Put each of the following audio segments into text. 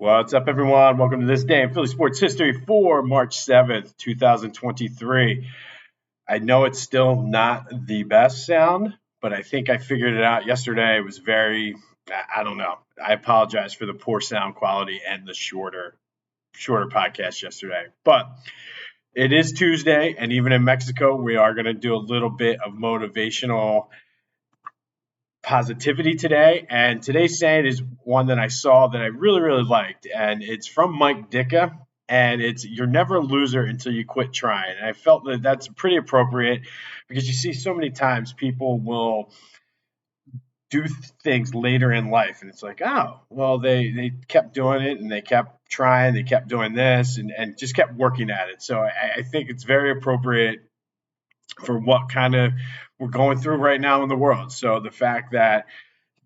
What's up, everyone? Welcome to this day in Philly sports history for March 7th, 2023. I know it's still not the best sound, but I think I figured it out yesterday. It was I don't know. I apologize for the poor sound quality and the shorter podcast yesterday. But it is Tuesday, and even in Mexico, we are going to do a little bit of motivational positivity today. And today's saying is one that I saw that I really liked. And it's from Mike Ditka. And it's you're never a loser until you quit trying. And I felt that that's pretty appropriate because you see so many times people will do things later in life. And it's like, oh, well, they kept doing it and they kept trying, they kept doing this and just kept working at it. So I think it's very appropriate for what kind of we're going through right now in the world. So the fact that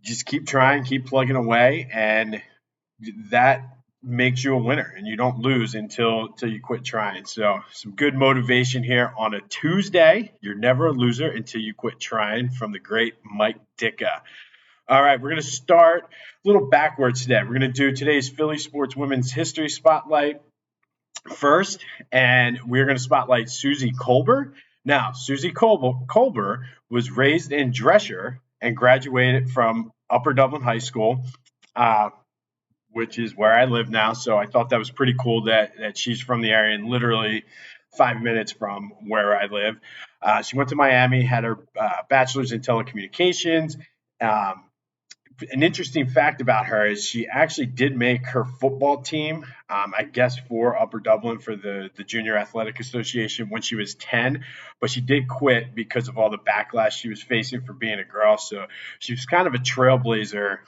just keep trying, keep plugging away, and that makes you a winner and you don't lose until you quit trying. So some good motivation here on a Tuesday. You're never a loser until you quit trying, from the great Mike Ditka. All right, we're going to start a little backwards today. We're going to do today's Philly Sports Women's History Spotlight first, and we're going to spotlight Suzy Kolber. Now, Suzy Kolber was raised in Dresher and graduated from Upper Dublin High School, which is where I live now. So I thought that was pretty cool that she's from the area and literally 5 minutes from where I live. She went to Miami, had her bachelor's in telecommunications. An interesting fact about her is she actually did make her football team, I guess for Upper Dublin for the Junior Athletic Association when she was 10, but she did quit because of all the backlash she was facing for being a girl. So she was kind of a trailblazer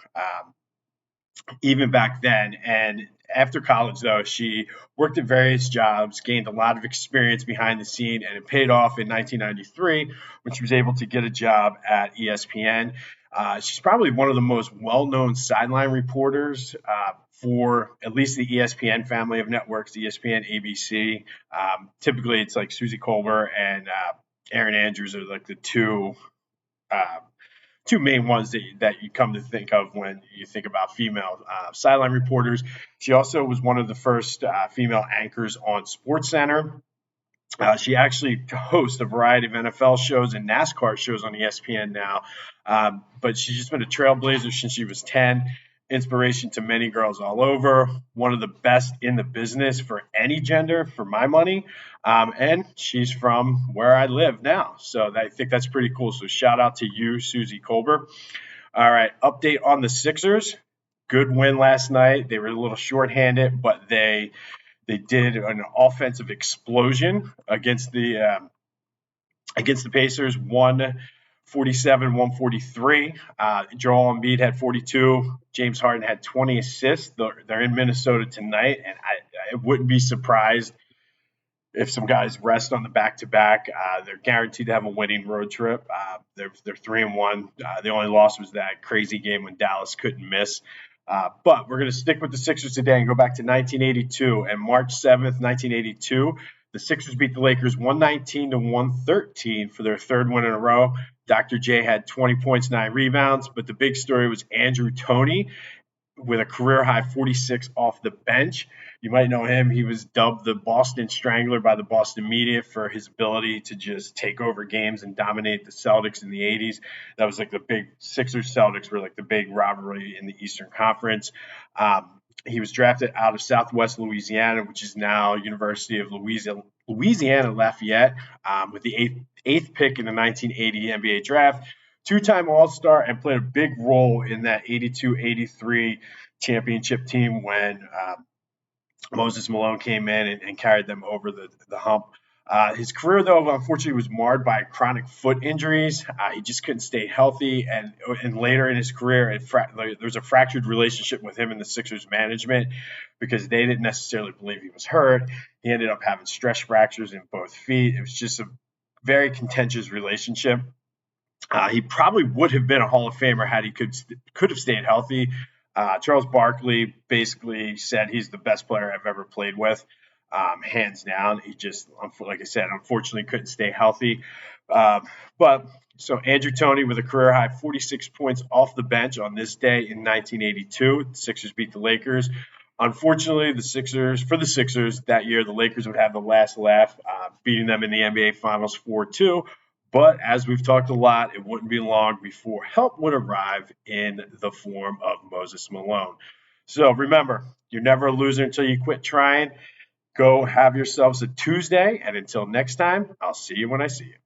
even back then. And after college, though, she worked at various jobs, gained a lot of experience behind the scene, and it paid off in 1993 when she was able to get a job at ESPN. She's probably one of the most well-known sideline reporters for at least the ESPN family of networks, ESPN, ABC. Typically, it's like Suzy Kolber and Erin Andrews are like the two main ones that you come to think of when you think about female sideline reporters. She also was one of the first female anchors on SportsCenter. She actually hosts a variety of NFL shows and NASCAR shows on ESPN now. But she's just been a trailblazer since she was 10, inspiration to many girls all over, one of the best in the business for any gender, for my money. And she's from where I live now. So I think that's pretty cool. So shout out to you, Suzy Kolber. All right, update on the Sixers. Good win last night. They were a little shorthanded, but they did an offensive explosion against the Pacers, 147-143. Joel Embiid had 42. James Harden had 20 assists. They're in Minnesota tonight, and I wouldn't be surprised if some guys rest on the back-to-back. They're guaranteed to have a winning road trip. They're 3-1. The only loss was that crazy game when Dallas couldn't miss. But we're going to stick with the Sixers today and go back to 1982. And March 7th, 1982, the Sixers beat the Lakers 119-113 for their third win in a row. Dr. J had 20 points, 9 rebounds. But the big story was Andrew Toney with a career-high 46 off the bench. You might know him. He was dubbed the Boston Strangler by the Boston media for his ability to just take over games and dominate the Celtics in the 80s. That was like the big Sixers-Celtics were like the big rivalry in the Eastern Conference. He was drafted out of Southwest Louisiana, which is now University of Louisiana Lafayette, with the eighth pick in the 1980 NBA draft. Two-time All-Star and played a big role in that 82-83 championship team when Moses Malone came in and carried them over the hump. His career, though, unfortunately was marred by chronic foot injuries. He just couldn't stay healthy, and later in his career, there was a fractured relationship with him and the Sixers management because they didn't necessarily believe he was hurt. He ended up having stress fractures in both feet. It was just a very contentious relationship. He probably would have been a Hall of Famer had he could have stayed healthy. Charles Barkley basically said he's the best player I've ever played with, hands down. He just, like I said, unfortunately couldn't stay healthy. So Andrew Toney with a career high 46 points off the bench on this day in 1982. The Sixers beat the Lakers Unfortunately, for the Sixers that year, the Lakers would have the last laugh, beating them in the NBA Finals 4-2. But as we've talked a lot, it wouldn't be long before help would arrive in the form of Moses Malone. So remember, you're never a loser until you quit trying. Go have yourselves a Tuesday, and until next time, I'll see you when I see you.